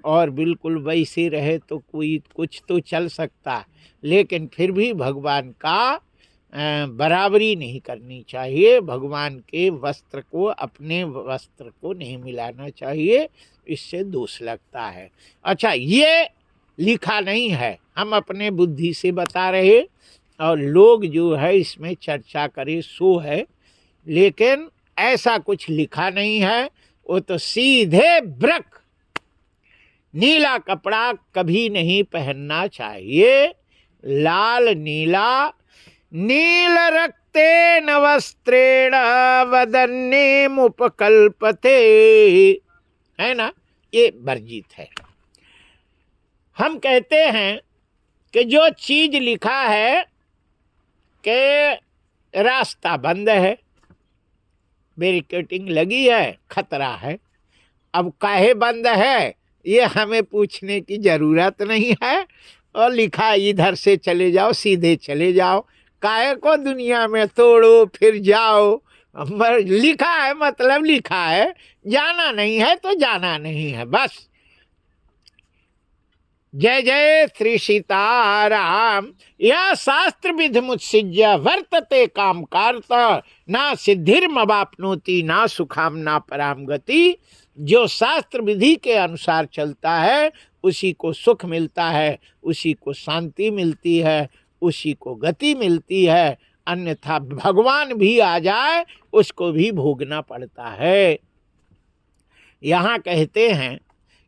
और बिल्कुल वैसे रहे तो कोई कुछ तो चल सकता, लेकिन फिर भी भगवान का बराबरी नहीं करनी चाहिए। भगवान के वस्त्र को अपने वस्त्र को नहीं मिलाना चाहिए, इससे दोष लगता है। अच्छा ये लिखा नहीं है, हम अपने बुद्धि से बता रहे और लोग जो है इसमें चर्चा करे सो है, लेकिन ऐसा कुछ लिखा नहीं है। वो तो सीधे ब्रक नीला कपड़ा कभी नहीं पहनना चाहिए। लाल नीला नील रक्तेन वस्त्रेण वदन्ये मुपकल्पते है ना, ये वर्जित है। हम कहते हैं कि जो चीज लिखा है कि रास्ता बंद है, बैरिकेडिंग लगी है, खतरा है, अब काहे बंद है ये हमें पूछने की जरूरत नहीं है, और लिखा इधर से चले जाओ सीधे चले जाओ, काहे को दुनिया में तोड़ो फिर जाओ। लिखा है मतलब लिखा है, जाना नहीं है तो जाना नहीं है बस। जय जय श्री सीताराम। यह शास्त्र विधि मुत्सिज्य वर्तते काम कार्ता ना सिद्धिर्मवाप्नोति ना सुखाम ना पराम गति। जो शास्त्र विधि के अनुसार चलता है उसी को सुख मिलता है, उसी को शांति मिलती है, उसी को गति मिलती है। अन्यथा भगवान भी आ जाए उसको भी भोगना पड़ता है। यहाँ कहते हैं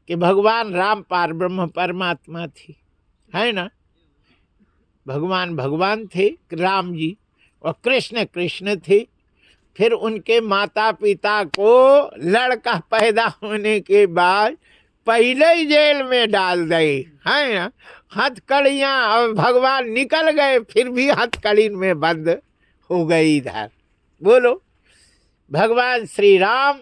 कि भगवान राम पार ब्रह्म परमात्मा थी, है ना। भगवान भगवान थे राम जी, और कृष्ण कृष्ण थे। फिर उनके माता पिता को लड़का पैदा होने के बाद पहले ही जेल में डाल गए, है ना। हथकड़ियाँ, और भगवान निकल गए फिर भी हथकड़ी में बंद हो गई इधर। बोलो, भगवान श्री राम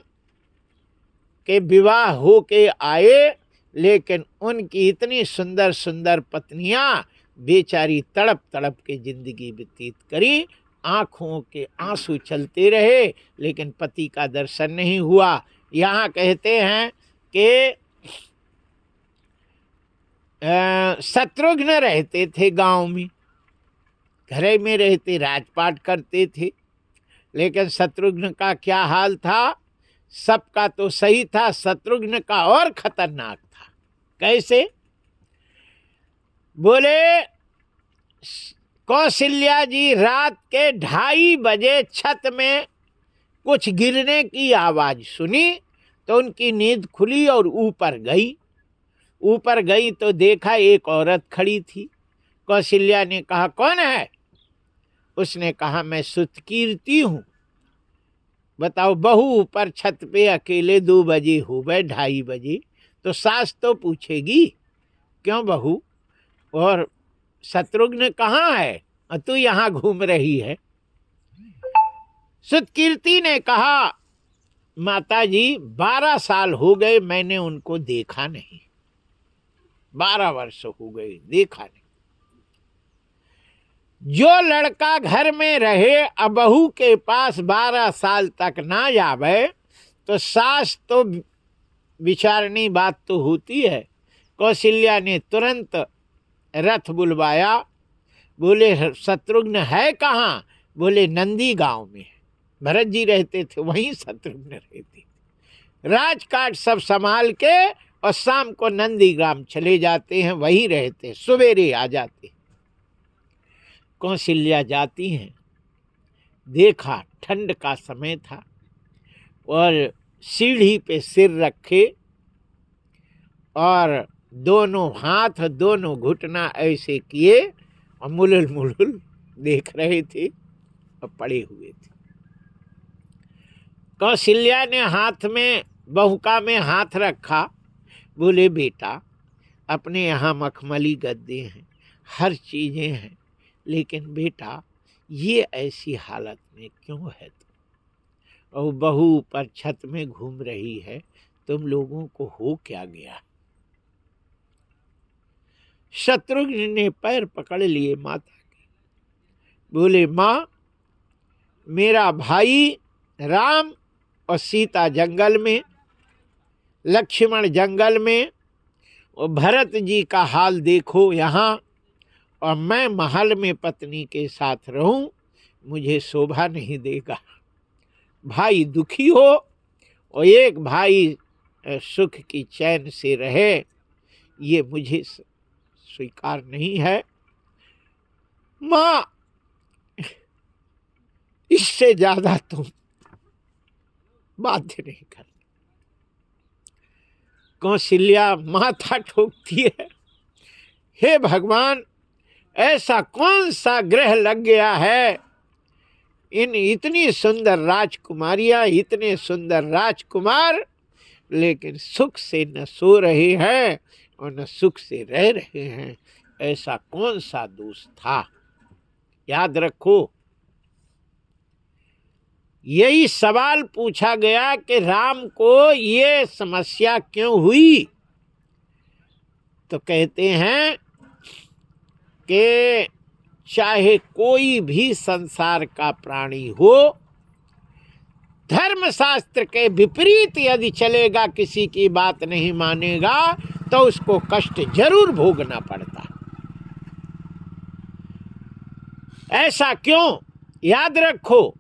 के विवाह हो के आए, लेकिन उनकी इतनी सुंदर सुंदर पत्नियां बेचारी तड़प तड़प के जिंदगी व्यतीत करी। आंखों के आंसू चलते रहे, लेकिन पति का दर्शन नहीं हुआ। यहाँ कहते हैं कि शत्रुघ्न रहते थे गांव में, घर में रहते, राजपाट करते थे। लेकिन शत्रुघ्न का क्या हाल था, सबका तो सही था, शत्रुघ्न का और खतरनाक था। कैसे? बोले कौशल्या जी रात के 2:30 बजे छत में कुछ गिरने की आवाज सुनी तो उनकी नींद खुली और ऊपर गई। ऊपर गई तो देखा एक औरत खड़ी थी। कौशल्या ने कहा कौन है? उसने कहा मैं सुतकीर्ति हूँ। बताओ, बहू ऊपर छत पे अकेले 2 बजे हो गए, 2:30 बजे, तो सास तो पूछेगी क्यों बहू, और शत्रुघ्न कहाँ है, तू यहाँ घूम रही है? सुतकीर्ति ने कहा माता जी 12 साल हो गए मैंने उनको देखा नहीं, 12 वर्ष हो गए देखा नहीं। जो लड़का घर में रहे अब बहू के पास 12 साल तक ना जावे तो सास तो विचारनी बात तो होती है। कौशल्या ने तुरंत रथ बुलवाया। बोले शत्रुघ्न है कहाँ? बोले नंदी गांव में। भरत जी रहते थे वहीं शत्रुघ्न रहते थे। राजकाट सब संभाल के और शाम को नंदीग्राम चले जाते हैं, वहीं रहते, सवेरे आ जाते। कौशल्या जाती हैं, देखा ठंड का समय था और सीढ़ी पे सिर रखे और दोनों हाथ दोनों घुटना ऐसे किए और मुलुल मुलुल देख रहे थे और पड़े हुए थे। कौशल्या ने हाथ में बहुका में हाथ रखा। बोले बेटा अपने यहाँ मखमली गद्दे हैं, हर चीज़ें हैं, लेकिन बेटा ये ऐसी हालत में क्यों है तुम? और बहू ऊपर छत में घूम रही है, तुम लोगों को हो क्या गया? शत्रुघ्न ने पैर पकड़ लिए माता के। बोले माँ मेरा भाई राम और सीता जंगल में, लक्ष्मण जंगल में, और भरत जी का हाल देखो यहाँ, और मैं महल में पत्नी के साथ रहूं, मुझे शोभा नहीं देगा। भाई दुखी हो और एक भाई सुख की चैन से रहे, ये मुझे स्वीकार नहीं है। माँ इससे ज्यादा तुम बाध्य नहीं कर। कौशल्या माथा ठोकती है, हे भगवान ऐसा कौन सा ग्रह लग गया है, इन इतनी सुंदर राजकुमारियां, इतने सुंदर राजकुमार, लेकिन सुख से न सो रहे हैं और न सुख से रह रहे हैं। ऐसा कौन सा दोष था? याद रखो, यही सवाल पूछा गया कि राम को ये समस्या क्यों हुई? तो कहते हैं कि चाहे कोई भी संसार का प्राणी हो, धर्मशास्त्र के विपरीत यदि चलेगा, किसी की बात नहीं मानेगा, तो उसको कष्ट जरूर भोगना पड़ता। ऐसा क्यों? याद रखो,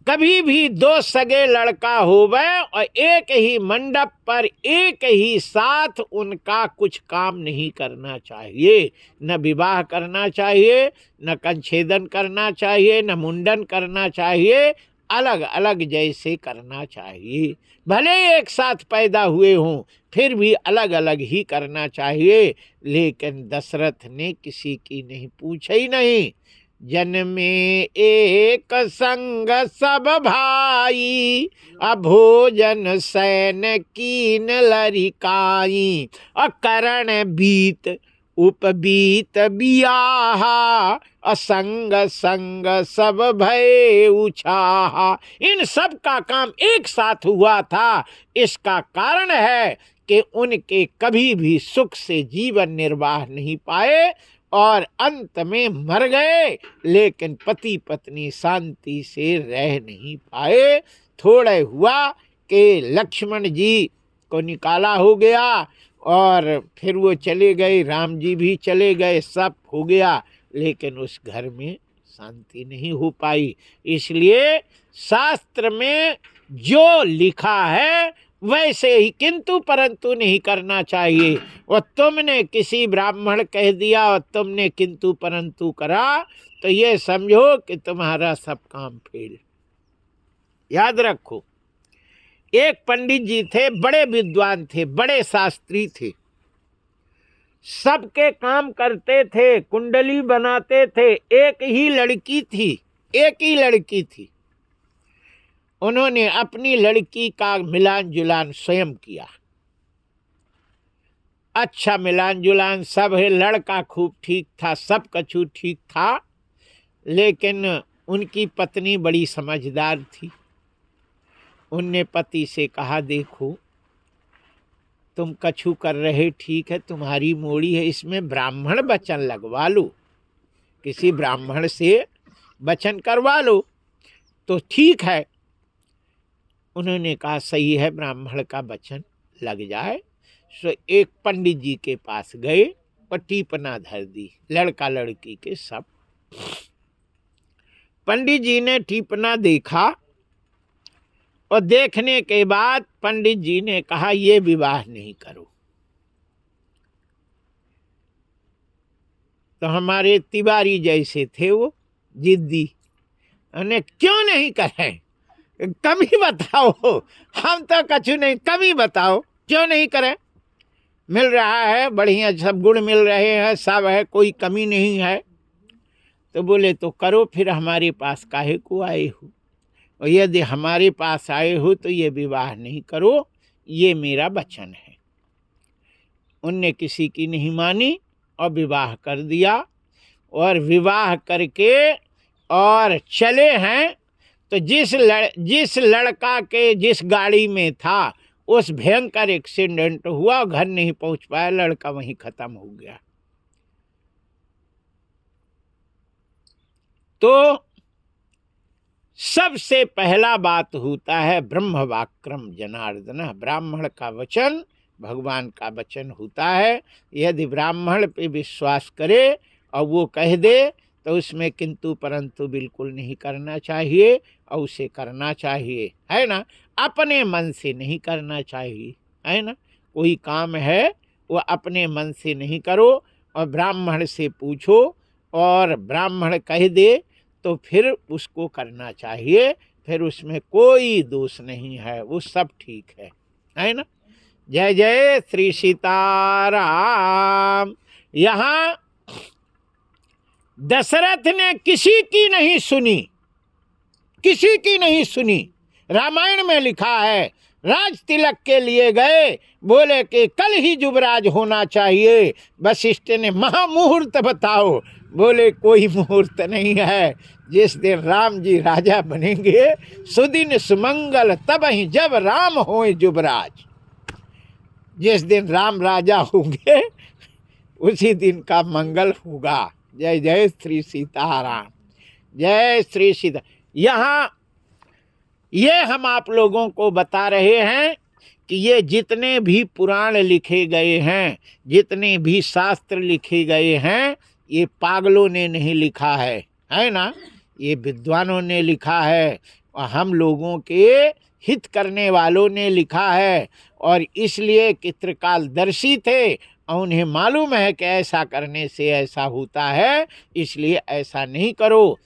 कभी भी दो सगे लड़का होवे और एक ही मंडप पर एक ही साथ उनका कुछ काम नहीं करना चाहिए। न विवाह करना चाहिए, न कंछेदन करना चाहिए, न मुंडन करना चाहिए, अलग अलग जैसे करना चाहिए। भले एक साथ पैदा हुए हों फिर भी अलग अलग ही करना चाहिए। लेकिन दशरथ ने किसी की नहीं पूछा ही नहीं। जन्मे एक संग सब भाई, अभोजन सैन कीन लरिकाई, और करण बीत उपबीत बियाहा, असंग संग सब भय उछाहा। इन सब का काम एक साथ हुआ था। इसका कारण है कि उनके कभी भी सुख से जीवन निर्वाह नहीं पाए और अंत में मर गए, लेकिन पति पत्नी शांति से रह नहीं पाए। थोड़े हुआ कि लक्ष्मण जी को निकाला हो गया और फिर वो चले गए, राम जी भी चले गए, सब हो गया, लेकिन उस घर में शांति नहीं हो पाई। इसलिए शास्त्र में जो लिखा है वैसे ही किंतु परंतु नहीं करना चाहिए। और तुमने किसी ब्राह्मण कह दिया और तुमने किंतु परंतु करा तो ये समझो कि तुम्हारा सब काम फेल। याद रखो, एक पंडित जी थे, बड़े विद्वान थे, बड़े शास्त्री थे, सबके काम करते थे, कुंडली बनाते थे। एक ही लड़की थी, एक ही लड़की थी। उन्होंने अपनी लड़की का मिलान जुलान स्वयं किया। अच्छा मिलान जुलान सब है, लड़का खूब ठीक था, सब कछु ठीक था, लेकिन उनकी पत्नी बड़ी समझदार थी। उनने पति से कहा, देखो तुम कछु कर रहे ठीक है, तुम्हारी मोड़ी है, इसमें ब्राह्मण वचन लगवा लो, किसी ब्राह्मण से वचन करवा लो तो ठीक है। उन्होंने कहा सही है, ब्राह्मण का वचन लग जाए। सो एक पंडित जी के पास गए और टीपना धर दी लड़का लड़की के सब। पंडित जी ने टीपना देखा और देखने के बाद पंडित जी ने कहा ये विवाह नहीं करो। तो हमारे तिवारी जैसे थे वो जिद्दी, उन्हें क्यों नहीं करें, कमी बताओ, हम तो कछु नहीं, कमी बताओ क्यों नहीं करें। मिल रहा है बढ़िया, सब गुण मिल रहे हैं, सब है, कोई कमी नहीं है। तो बोले तो करो, फिर हमारे पास काहे को आए हो, और यदि हमारे पास आए हो तो ये विवाह नहीं करो, ये मेरा वचन है। उनने किसी की नहीं मानी और विवाह कर दिया। और विवाह करके और चले हैं तो जिस लड़का के जिस गाड़ी में था उस भयंकर एक्सीडेंट हुआ, घर नहीं पहुंच पाया, लड़का वहीं खत्म हो गया। तो सबसे पहला बात होता है ब्रह्म वाक्रम जनार्दन, ब्राह्मण का वचन भगवान का वचन होता है। यदि ब्राह्मण पे विश्वास करे और वो कह दे तो उसमें किंतु परंतु बिल्कुल नहीं करना चाहिए, और उसे करना चाहिए, है ना। अपने मन से नहीं करना चाहिए, है ना। कोई काम है वो अपने मन से नहीं करो, और ब्राह्मण से पूछो और ब्राह्मण कह दे तो फिर उसको करना चाहिए, फिर उसमें कोई दोष नहीं है, वो सब ठीक है ना। जय जय श्री सीताराम। यहाँ दशरथ ने किसी की नहीं सुनी, किसी की नहीं सुनी। रामायण में लिखा है, राज तिलक के लिए गए, बोले कि कल ही युवराज होना चाहिए। वशिष्ठ ने महामुहूर्त बताओ, बोले कोई मुहूर्त नहीं है, जिस दिन राम जी राजा बनेंगे सुदिन सुमंगल तब ही जब राम होए युवराज। जिस दिन राम राजा होंगे उसी दिन का मंगल होगा। जय जय श्री सीताराम, जय श्री सीता। यहाँ ये हम आप लोगों को बता रहे हैं कि ये जितने भी पुराण लिखे गए हैं, जितने भी शास्त्र लिखे गए हैं, ये पागलों ने नहीं लिखा है ना, ये विद्वानों ने लिखा है। और हम लोगों के हित करने वालों ने लिखा है, और इसलिए कि त्रिकालदर्शी थे और उन्हें मालूम है कि ऐसा करने से ऐसा होता है, इसलिए ऐसा नहीं करो।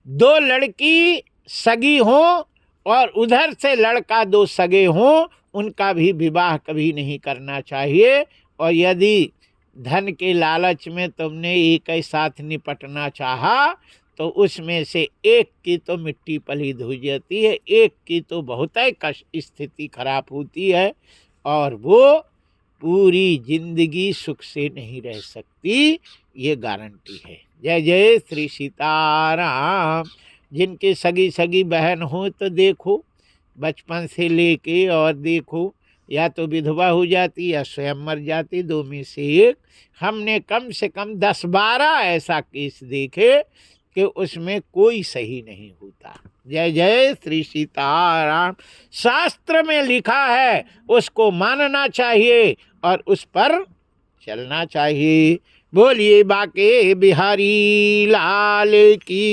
दो लड़की सगी हो और उधर से लड़का दो सगे हों, उनका भी विवाह कभी नहीं करना चाहिए। और यदि धन के लालच में तुमने एक ही साथ निपटना चाहा तो उसमें से एक की तो मिट्टी पलीद हो जाती है, एक की तो बहुत ही कष्ट स्थिति खराब होती है, और वो पूरी जिंदगी सुख से नहीं रह सकती, ये गारंटी है। जय जय श्री सीताराम। जिनके सगी सगी बहन हो तो देखो, बचपन से लेके और देखो, या तो विधवा हो जाती या स्वयं मर जाती, दो में से एक। हमने कम से कम 10-12 ऐसा केस देखे कि उसमें कोई सही नहीं होता। जय जय श्री सीताराम। शास्त्र में लिखा है, उसको मानना चाहिए और उस पर चलना चाहिए। बोलिए बाके बिहारी लाल की।